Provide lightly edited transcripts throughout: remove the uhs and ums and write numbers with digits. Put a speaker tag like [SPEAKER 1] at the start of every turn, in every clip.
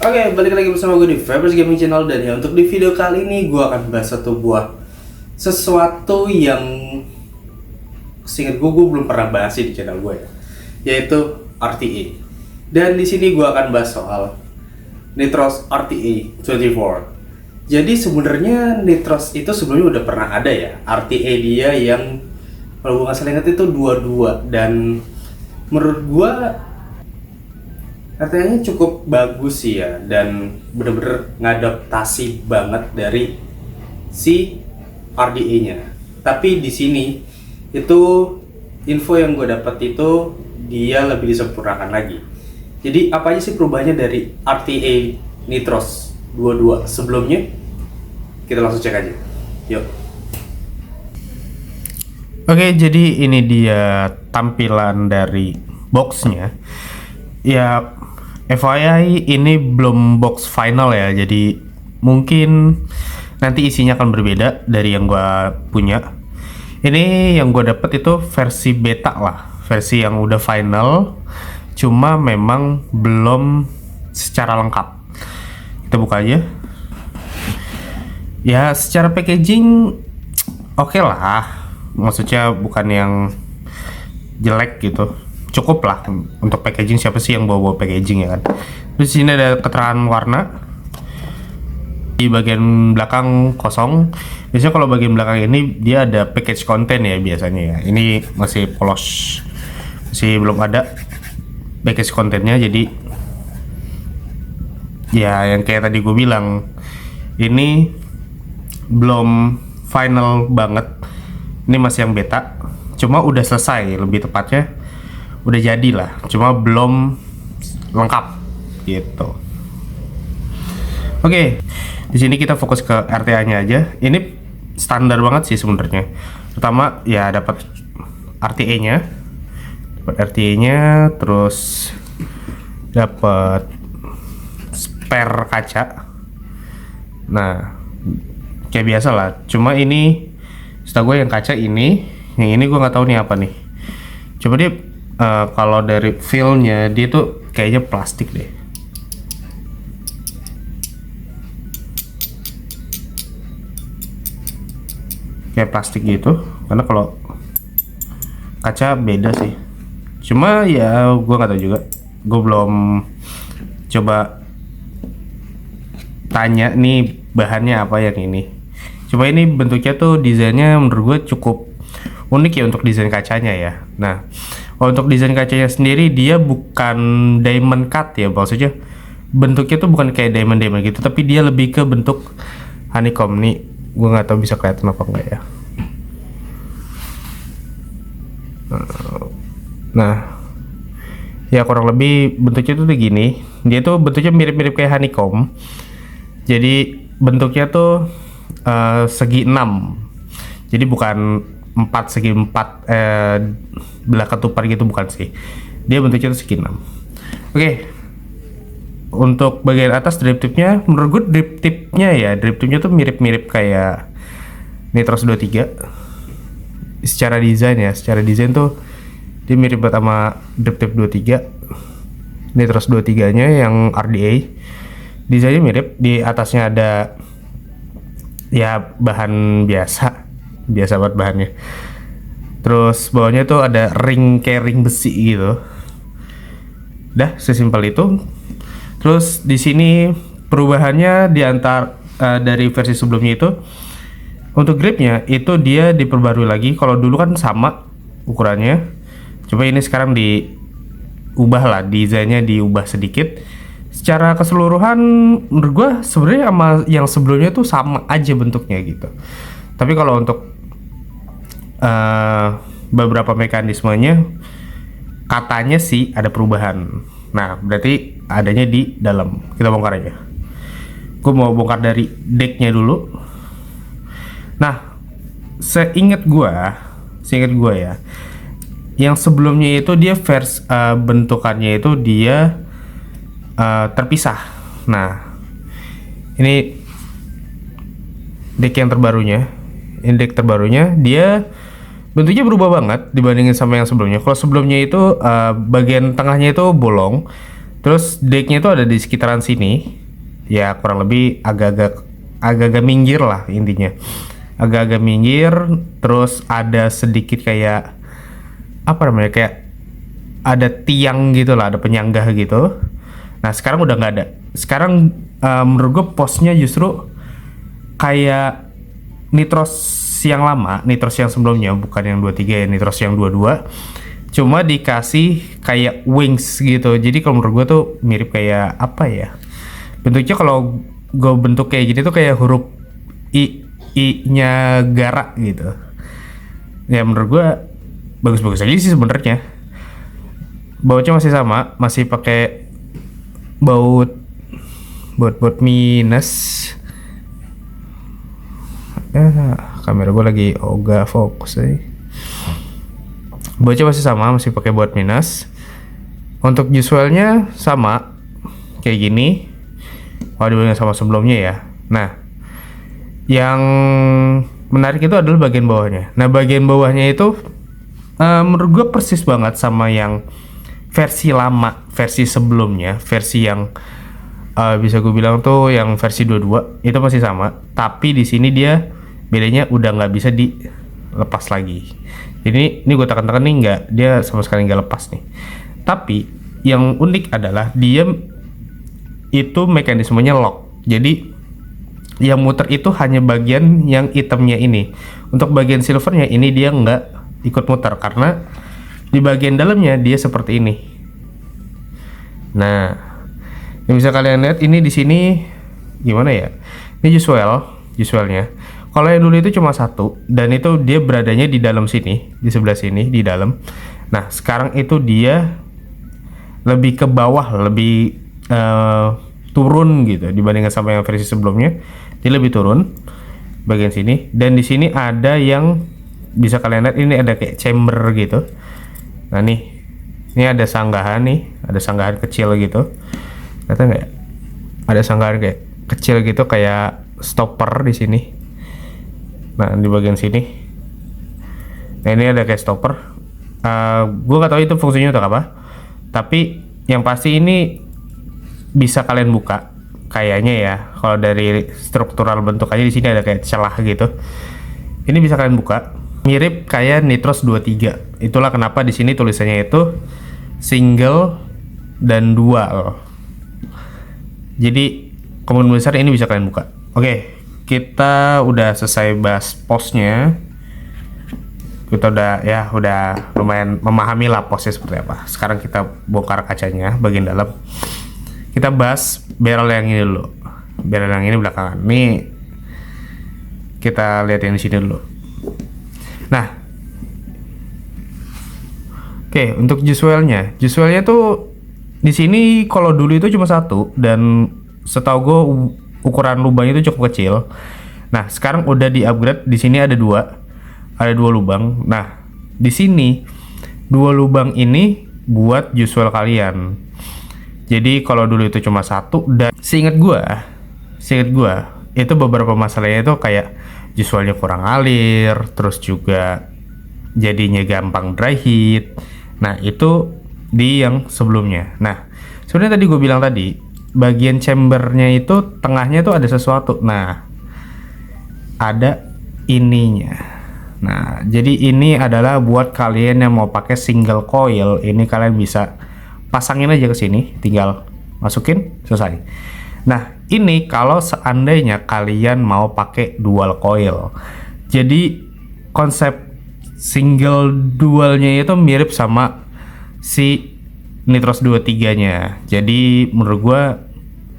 [SPEAKER 1] Oke, balik lagi bersama gue di Fabers Gaming Channel. Dan ya, untuk di video kali ini gue akan bahas sesuatu yang seingat gue belum pernah bahas di channel gue ya, yaitu RTA. Dan di sini gue akan bahas soal Nitros RTA 24. Jadi sebenarnya Nitros itu sebelumnya udah pernah ada ya, RTA dia yang kalau gue nggak salah ingat itu 22. Dan menurut gue RTA-nya cukup bagus sih ya, dan bener-bener ngadaptasi banget dari si RDA-nya. Tapi di sini itu info yang gue dapat itu dia lebih disempurnakan lagi. Jadi apa aja sih perubahannya dari RTA Nitros 22 sebelumnya? Kita langsung cek aja. Yuk.
[SPEAKER 2] Oke, jadi ini dia tampilan dari boxnya. Ya, FYI ini belum box final ya, jadi mungkin nanti isinya akan berbeda dari yang gua punya. Ini yang gua dapat itu versi beta lah, versi yang udah final, cuma memang belum secara lengkap. Kita buka aja. Ya, secara packaging oke lah, maksudnya bukan yang jelek gitu. Cukup lah untuk packaging, siapa sih yang bawa packaging ya kan. Terus sini ada keterangan warna. Di bagian belakang kosong. Biasanya kalau bagian belakang ini dia ada package konten ya biasanya ya. Ini masih polos, masih belum ada package kontennya. Jadi ya yang kayak tadi gue bilang, ini belum final banget. Ini masih yang beta. Cuma udah selesai, lebih tepatnya udah jadilah, cuma belum lengkap gitu. Oke, di sini kita fokus ke RTA-nya aja. Ini standar banget sih sebenarnya. Pertama ya dapat RTA-nya, terus dapat spare kaca. Nah, kayak biasa lah. Cuma ini setahu gue yang kaca ini, yang ini gue nggak tahu nih apa nih. Coba dia kalau dari feel-nya dia tuh kayaknya plastik deh. Kayak plastik gitu. Karena kalau kaca beda sih. Cuma ya gue nggak tahu juga. Gue belum coba tanya nih bahannya apa yang ini. Cuma ini bentuknya tuh desainnya menurut gue cukup unik ya untuk desain kacanya ya. Nah, untuk desain kacanya sendiri dia bukan diamond cut ya, maksudnya bentuknya tuh bukan kayak diamond gitu, tapi dia lebih ke bentuk honeycomb. Nih gue nggak tahu bisa kelihatan apa enggak ya. Nah ya kurang lebih bentuknya tuh begini. Dia tuh bentuknya mirip-mirip kayak honeycomb. Jadi bentuknya tuh segi 6. Jadi bukan 4 segi 4 belah ketupat gitu, bukan sih. Dia bentuknya tuh segi 6. Oke. Untuk bagian atas drip tipnya, menurut gue drip tipnya tuh mirip-mirip kayak Nitros 23. Secara desain tuh dia mirip banget sama drip tip 23. Nitros 23-nya yang RDA. Desainnya mirip, di atasnya ada ya bahan biasa banget bahannya. Terus bawahnya tuh ada ring kayak ring besi gitu. Dah sesimpel itu. Terus di sini perubahannya di antara dari versi sebelumnya itu, untuk gripnya itu dia diperbarui lagi. Kalau dulu kan sama ukurannya, coba ini sekarang diubah lah, desainnya diubah sedikit. Secara keseluruhan menurut gua sebenarnya sama yang sebelumnya tuh sama aja bentuknya gitu. Tapi kalau untuk beberapa mekanismenya katanya sih ada perubahan. Nah, berarti adanya di dalam. Kita bongkar aja. Gue mau bongkar dari decknya dulu. Nah, seingat gue ya, yang sebelumnya itu dia bentukannya itu dia terpisah. Nah, ini deck yang terbarunya. Indeks terbarunya dia bentuknya berubah banget dibandingin sama yang sebelumnya. Kalau sebelumnya itu bagian tengahnya itu bolong, Terus decknya itu ada di sekitaran sini, ya kurang lebih agak-agak minggir lah intinya, agak-agak minggir. Terus ada sedikit kayak apa namanya, kayak ada tiang gitu lah, ada penyanggah gitu. Nah sekarang udah nggak ada. Sekarang menurut gue posnya justru kayak Nitros yang lama, Nitros yang sebelumnya, bukan yang 23 ya, Nitros yang 22. Cuma dikasih kayak wings gitu. Jadi kalau menurut gue tuh mirip kayak apa ya? Bentuknya kalau gue bentuk kayak gini tuh kayak huruf I-nya Gara gitu. Ya menurut gue bagus-bagus aja sih sebenarnya. Bautnya masih sama, masih pakai baut minus. Kamera gue lagi ogah fokus Bautnya masih sama, masih pakai baut minus. Untuk visualnya sama kayak gini. Kalau dibandingkan sama sebelumnya ya. Nah, yang menarik itu adalah bagian bawahnya. Nah, bagian bawahnya itu menurut gue persis banget sama yang versi lama, versi sebelumnya, versi yang bisa gue bilang tuh yang versi 22 itu masih sama. Tapi di sini dia bedanya udah nggak bisa dilepas lagi. Jadi ini gue tekan-tekan nih, nggak, dia sama sekali nggak lepas nih. Tapi yang unik adalah dia itu mekanismenya lock. Jadi yang muter itu hanya bagian yang hitamnya ini. Untuk bagian silvernya ini dia nggak ikut muter karena di bagian dalamnya dia seperti ini. Nah, yang bisa kalian lihat ini di sini gimana ya? Ini visualnya. Kalau yang dulu itu cuma satu dan itu dia beradanya di dalam sini, di sebelah sini, di dalam. Nah, sekarang itu dia lebih ke bawah, lebih turun gitu dibandingkan sama yang versi sebelumnya. Dia lebih turun bagian sini, dan di sini ada yang bisa kalian lihat, ini ada kayak chamber gitu. Nah nih, ini ada sanggahan nih, ada sanggahan kecil gitu. Kelihatan nggak? Ada sanggahan kayak kecil gitu, kayak stopper di sini. Nah di bagian sini. Nah ini ada kayak stopper. Gue nggak tahu itu fungsinya untuk apa. Tapi yang pasti ini bisa kalian buka. Kayaknya ya, kalau dari struktural bentukannya di sini ada kayak celah gitu. Ini bisa kalian buka. Mirip kayak Nitros 23. Itulah kenapa di sini tulisannya itu single dan dual. Jadi kemungkinan besar ini bisa kalian buka. Oke, kita udah selesai bahas posnya. Kita udah lumayan memahami lah posnya seperti apa. Sekarang kita bongkar kacanya bagian dalam. Kita bahas barrel yang ini dulu. Barrel yang ini belakangan. Nih kita lihat yang di sini dulu. Nah, oke, untuk visualnya tuh di sini kalau dulu itu cuma satu, dan setahu gue ukuran lubangnya itu cukup kecil. Nah, sekarang udah di-upgrade, di sini ada dua lubang. Nah, di sini dua lubang ini buat visual kalian. Jadi kalau dulu itu cuma satu, dan seingat gue itu beberapa masalahnya itu kayak visualnya kurang alir, terus juga jadinya gampang dry heat. Nah itu di yang sebelumnya. Nah sebenarnya tadi gue bilang tadi bagian chambernya itu tengahnya tuh ada sesuatu. Nah ada ininya. Nah jadi ini adalah buat kalian yang mau pakai single coil. Ini kalian bisa pasangin aja ke sini, tinggal masukin, selesai. Nah ini kalau seandainya kalian mau pakai dual coil. Jadi konsep single dualnya itu mirip sama si Nitros 23 nya. Jadi menurut gua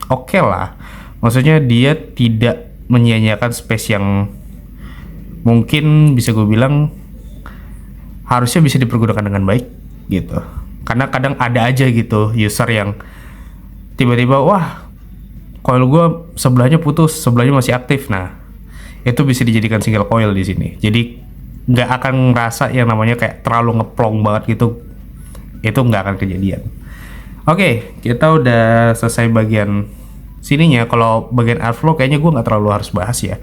[SPEAKER 2] oke lah. Maksudnya dia tidak menyia-nyiakan space yang mungkin bisa gue bilang harusnya bisa dipergunakan dengan baik gitu. Karena kadang ada aja gitu user yang tiba-tiba wah coil gue sebelahnya putus, sebelahnya masih aktif. Nah itu bisa dijadikan single coil di sini. Jadi nggak akan ngerasa yang namanya kayak terlalu ngeplong banget gitu. Itu nggak akan kejadian. Oke, kita udah selesai bagian sininya. Kalau bagian airflow kayaknya gue nggak terlalu harus bahas ya.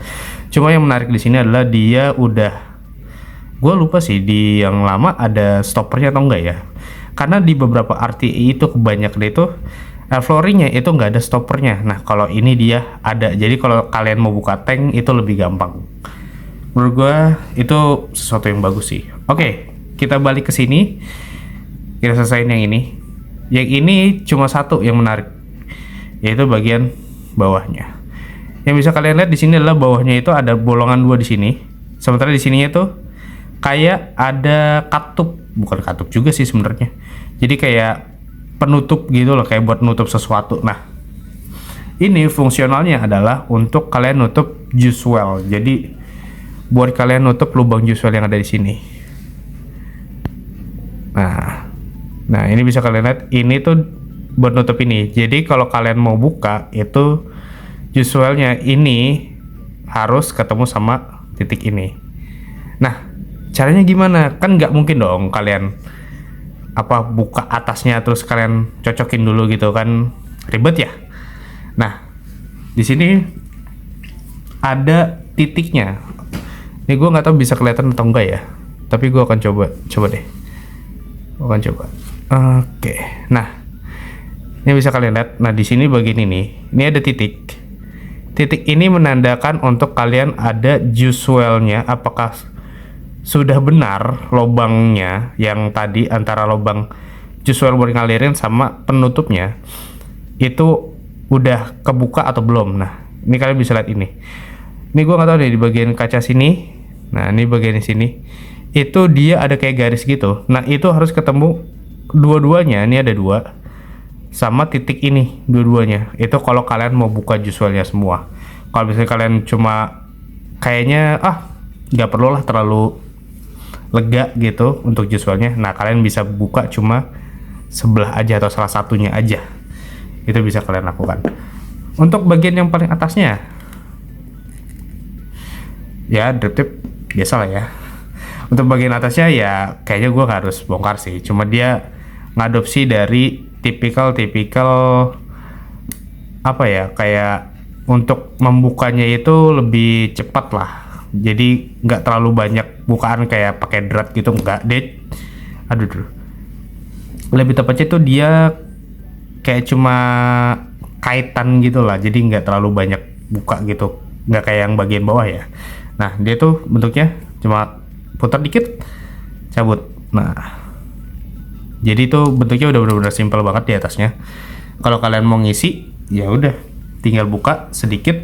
[SPEAKER 2] Cuma yang menarik di sini adalah dia udah, gue lupa sih di yang lama ada stoppernya atau enggak ya. Karena di beberapa RTE itu kebanyakan itu airflow ringnya itu nggak ada stoppernya. Nah kalau ini dia ada, jadi kalau kalian mau buka tank itu lebih gampang. Menurut gue itu sesuatu yang bagus sih. Oke, kita balik ke sini, kita selesaiin yang ini. Yang ini cuma satu yang menarik, yaitu bagian bawahnya. Yang bisa kalian lihat di sini adalah bawahnya itu ada bolongan 2 di sini. Sementara di sininya tuh kayak ada katup, bukan katup juga sih sebenarnya. Jadi kayak penutup gitu loh, kayak buat nutup sesuatu. Nah, ini fungsionalnya adalah untuk kalian nutup juice well. Jadi buat kalian nutup lubang juice well yang ada di sini. Nah ini bisa kalian lihat, ini tuh buat nutup ini. Jadi kalau kalian mau buka itu juice well-nya ini harus ketemu sama titik ini. Nah caranya gimana? Kan nggak mungkin dong kalian buka atasnya terus kalian cocokin dulu gitu kan, ribet ya. Nah di sini ada titiknya. Ini gue nggak tahu bisa kelihatan atau enggak ya, tapi gue akan coba deh. Gue akan coba. Oke, nah ini bisa kalian lihat. Nah di sini bagian ini ada titik. Titik ini menandakan untuk kalian ada juice well-nya, apakah sudah benar lubangnya yang tadi antara lubang juice well buat ngalirin sama penutupnya itu udah kebuka atau belum. Nah ini kalian bisa lihat ini gue nggak tahu deh, di bagian kaca sini. Nah ini bagian di sini itu dia ada kayak garis gitu. Nah itu harus ketemu dua-duanya. Ini ada 2 sama titik ini, dua-duanya itu kalau kalian mau buka juice well-nya semua. Kalau misalnya kalian cuma kayaknya nggak perlu lah, terlalu lega gitu untuk juice well-nya, nah kalian bisa buka cuma sebelah aja atau salah satunya aja. Itu bisa kalian lakukan. Untuk bagian yang paling atasnya ya drip tip biasa lah ya. Untuk bagian atasnya ya kayaknya gue harus bongkar sih, cuma dia ngadopsi dari tipikal kayak untuk membukanya itu lebih cepat lah. Jadi nggak terlalu banyak bukaan kayak pakai drat gitu, nggak deh. Lebih tepatnya tuh dia kayak cuma kaitan gitu lah, jadi nggak terlalu banyak buka gitu, nggak kayak yang bagian bawah ya. Nah dia tuh bentuknya cuma putar dikit cabut. Nah jadi itu bentuknya udah benar-benar simpel banget di atasnya. Kalau kalian mau ngisi ya udah tinggal buka sedikit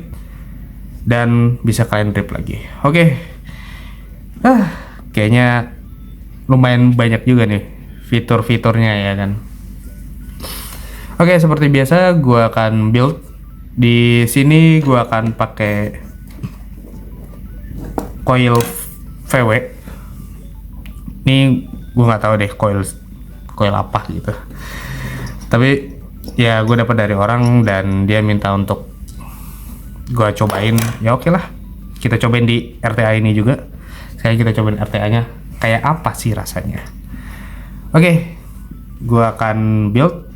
[SPEAKER 2] dan bisa kalian drip lagi. Oke. Kayaknya lumayan banyak juga nih fitur-fiturnya ya kan. Oke, seperti biasa gua akan build. Di sini gua akan pakai coil VW. Ini gua nggak tahu deh coil apa gitu, tapi ya gue dapat dari orang dan dia minta untuk gue cobain. Ya oke lah, kita cobain di RTA ini juga. Sekarang kita cobain RTA nya kayak apa sih rasanya. Oke, gue akan build.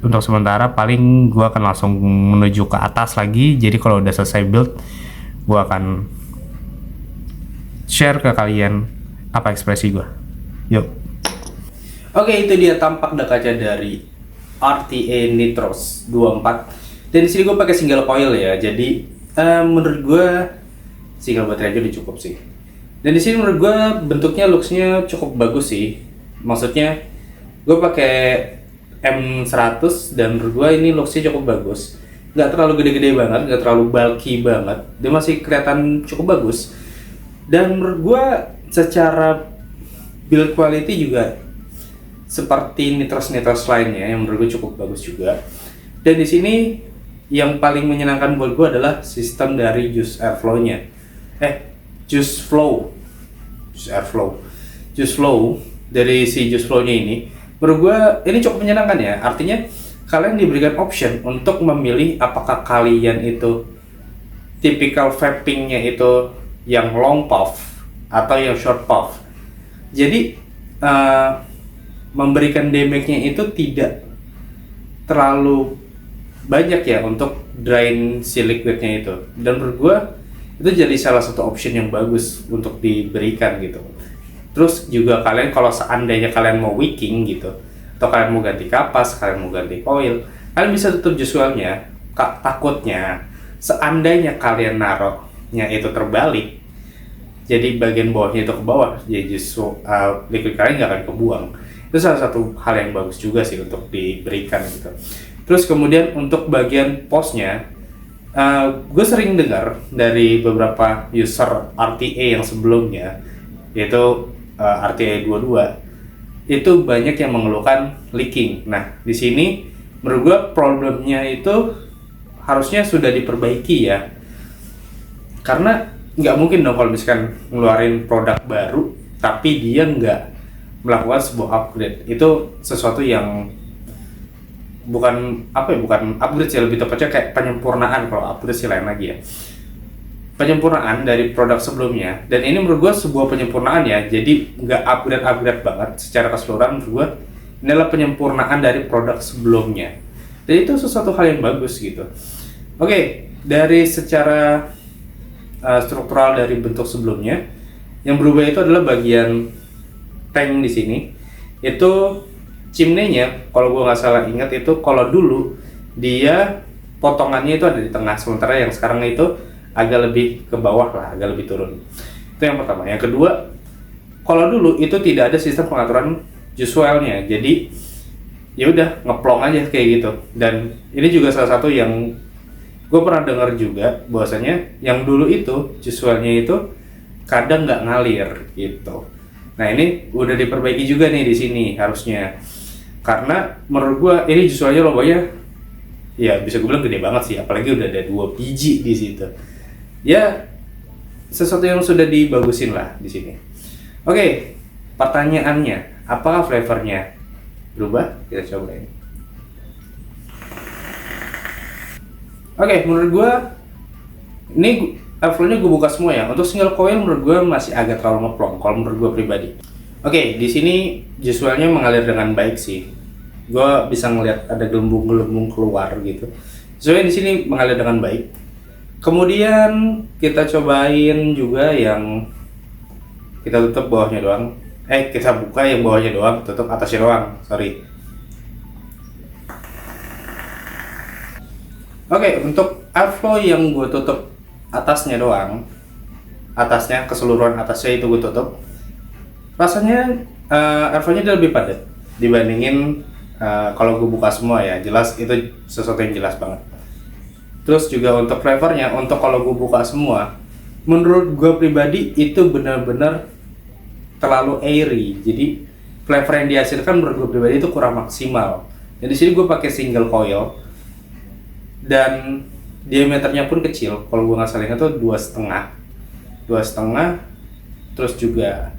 [SPEAKER 2] Untuk sementara paling gue akan langsung menuju ke atas lagi. Jadi kalau udah selesai build, gue akan share ke kalian apa ekspresi gue. Yuk.
[SPEAKER 1] Oke, itu dia tampak kaca dari RTA Nitros 24. Dan di sini gue pakai single coil ya. Jadi menurut gue single baterai aja udah cukup sih. Dan di sini menurut gue bentuknya, looksnya cukup bagus sih. Maksudnya gue pakai M100 dan menurut gue ini looksnya cukup bagus. Nggak terlalu gede-gede banget, nggak terlalu bulky banget. Dia masih kelihatan cukup bagus. Dan menurut gue secara build quality juga seperti nitros lainnya yang menurut gue cukup bagus juga. Dan di sini yang paling menyenangkan buat gue adalah sistem dari juice airflow-nya. Juice flow dari si juice flow-nya ini. Menurut gue ini cukup menyenangkan ya. Artinya kalian diberikan option untuk memilih apakah kalian itu typical vaping-nya itu yang long puff atau yang short puff. Jadi memberikan damage-nya itu tidak terlalu banyak ya untuk drain si liquidnya itu. Dan menurut gue itu jadi salah satu option yang bagus untuk diberikan gitu. Terus juga kalian kalau seandainya kalian mau wicking gitu, atau kalian mau ganti kapas, kalian mau ganti coil, kalian bisa tutup visualnya. Takutnya seandainya kalian naruhnya itu terbalik, jadi bagian bawahnya itu ke bawah, ya justru liquid kalian nggak akan kebuang. Itu salah satu hal yang bagus juga sih untuk diberikan gitu. Terus kemudian untuk bagian postnya, gue sering dengar dari beberapa user RTA yang sebelumnya, yaitu RTA 22, itu banyak yang mengeluhkan leaking. Nah, di sini menurut gue problemnya itu harusnya sudah diperbaiki ya, karena nggak mungkin dong kalau misalkan ngeluarin produk baru tapi dia nggak melakukan sebuah upgrade. Itu sesuatu yang bukan upgrade sih, lebih tepatnya kayak penyempurnaan. Kalau upgrade sih lain lagi ya, penyempurnaan dari produk sebelumnya. Dan ini menurut gue sebuah penyempurnaan ya, jadi nggak upgrade banget secara keseluruhan. Menurut gue ini adalah penyempurnaan dari produk sebelumnya, dan itu sesuatu hal yang bagus gitu. Oke, dari secara struktural dari bentuk sebelumnya, yang berubah itu adalah bagian tank di sini. Itu chimney-nya, kalau gue nggak salah ingat, itu kalau dulu dia potongannya itu ada di tengah, sementara yang sekarang itu agak lebih ke bawah lah, agak lebih turun. Itu yang pertama. Yang kedua, kalau dulu itu tidak ada sistem pengaturan visualnya, jadi ya udah ngeplong aja kayak gitu. Dan ini juga salah satu yang gue pernah dengar juga, bahwasanya yang dulu itu visualnya itu kadang nggak ngalir gitu. Nah, ini udah diperbaiki juga nih di sini harusnya, karena menurut gue ini visualnya logonya ya bisa gue bilang gede banget sih, apalagi udah ada 2 biji di situ. Ya sesuatu yang sudah dibagusin lah di sini. Oke, pertanyaannya, apakah flavornya berubah? Kita cobain. Oke, menurut gue ini airflow-nya gue buka semua ya. Untuk single coil menurut gue masih agak terlalu ngeplong kalau menurut gue pribadi. Oke, di sini visualnya mengalir dengan baik sih. Gue bisa ngeliat ada gelembung-gelembung keluar gitu. Soalnya di sini mengalir dengan baik. Kemudian kita cobain juga yang kita tutup bawahnya doang. Kita buka yang bawahnya doang, tutup atasnya doang. Sorry. Oke, untuk airflow yang gue tutup atasnya doang, atasnya keseluruhan atasnya itu gue tutup, rasanya airflow-nya dia lebih padat dibandingin kalau gue buka semua ya. Jelas itu sesuatu yang jelas banget. Terus juga untuk flavornya, untuk kalau gue buka semua, menurut gue pribadi itu benar-benar terlalu airy. Jadi flavor yang dihasilkan menurut gue pribadi itu kurang maksimal. Dan di sini gue pakai single coil dan diameternya pun kecil. Kalau gue nggak salah itu 2,5. Terus juga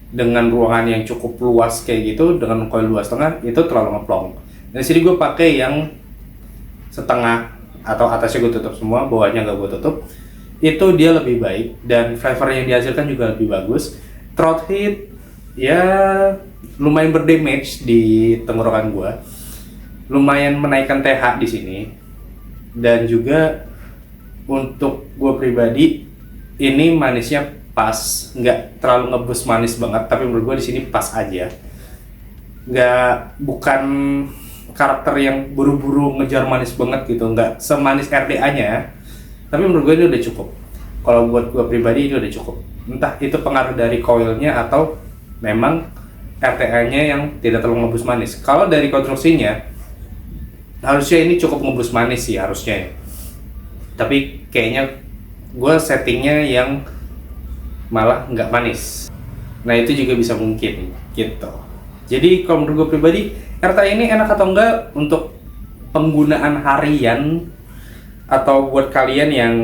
[SPEAKER 1] dengan ruangan yang cukup luas kayak gitu, dengan coil 2,5 itu terlalu ngeplong. Dan di sini gue pakai yang setengah, atau atasnya gue tutup semua, bawahnya nggak gue tutup. Itu dia lebih baik dan flavor yang dihasilkan juga lebih bagus. Throat heat ya lumayan berdamage di tenggorokan gue, lumayan menaikkan TH di sini. Dan juga untuk gue pribadi ini manisnya pas, nggak terlalu ngebus manis banget, tapi menurut gue di sini pas aja. Bukan karakter yang buru-buru ngejar manis banget gitu, nggak semanis RDA-nya, tapi menurut gue ini udah cukup. Kalau buat gue pribadi ini udah cukup. Entah itu pengaruh dari coilnya atau memang RTA-nya yang tidak terlalu ngebus manis. Kalau dari konstruksinya harusnya ini cukup ngebus manis sih harusnya, tapi kayaknya gue settingnya yang malah nggak manis. Nah itu juga bisa mungkin gitu. Jadi kalau menurut gue pribadi, RTA ini enak atau enggak untuk penggunaan harian, atau buat kalian yang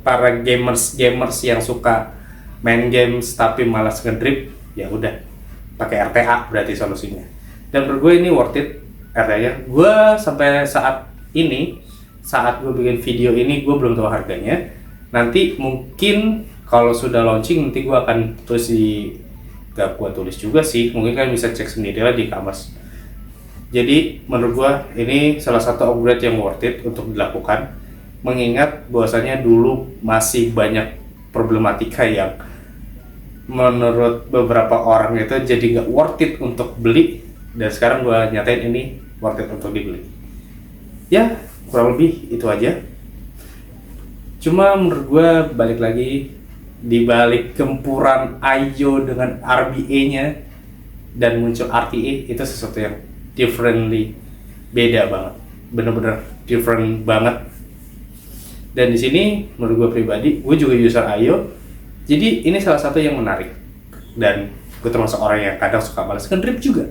[SPEAKER 1] para gamers yang suka main games tapi malas ngedrip, ya udah pakai RTA berarti solusinya. Dan menurut gue ini worth it. RTA-nya gue sampai saat gue bikin video ini gue belum tahu harganya. Nanti mungkin kalau sudah launching nanti gue akan tulis gak gue tulis juga sih, mungkin kalian bisa cek sendiri lah di e-commerce. Jadi menurut gue ini salah satu upgrade yang worth it untuk dilakukan, mengingat bahwasanya dulu masih banyak problematika yang menurut beberapa orang itu jadi gak worth it untuk beli, dan sekarang gue nyatain ini worth it untuk dibeli. Ya, kurang lebih itu aja. Cuma menurut gue balik lagi, di balik gempuran IO dengan RBA-nya dan muncul RTA, itu sesuatu yang differently, beda banget, bener-bener different banget. Dan di sini menurut gue pribadi, gue juga user IO, jadi ini salah satu yang menarik. Dan gue termasuk orang yang kadang suka males ngedrip juga.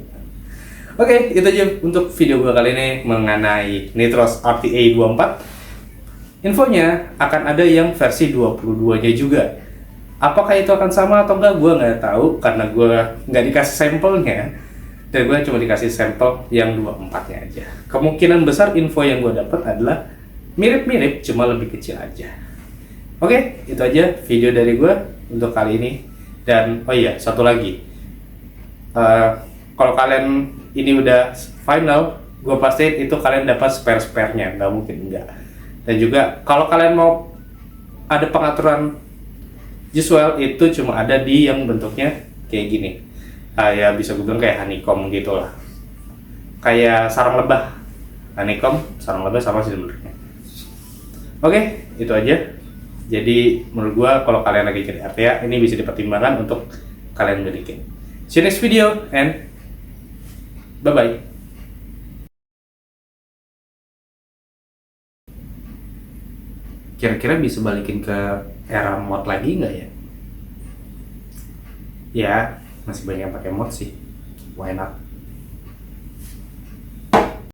[SPEAKER 1] Oke, itu aja untuk video gue kali ini mengenai Nitrox RTA 24. Infonya akan ada yang versi 22-nya juga. Apakah itu akan sama atau enggak, gue nggak tahu karena gue nggak dikasih sampelnya, dan gue cuma dikasih sampel yang 24-nya aja. Kemungkinan besar info yang gue dapat adalah mirip-mirip, cuma lebih kecil aja. Oke, itu aja video dari gue untuk kali ini. Dan oh iya, satu lagi, kalau kalian ini udah final, gue pastiin itu kalian dapat spare-sparenya, nggak mungkin enggak. Dan juga kalau kalian mau ada pengaturan usual, itu cuma ada di yang bentuknya kayak gini. Ya bisa gue bilang kayak honeycomb gitu lah, kayak sarang lebah. Honeycomb, sarang lebah sama sih sebenarnya. Oke, itu aja. Jadi menurut gue kalau kalian lagi cari RTA, ini bisa dipertimbangkan untuk kalian miliki. See you next video and bye bye. Kira-kira bisa balikin ke era mod lagi nggak ya? Ya, masih banyak yang pakai mod sih. Why not?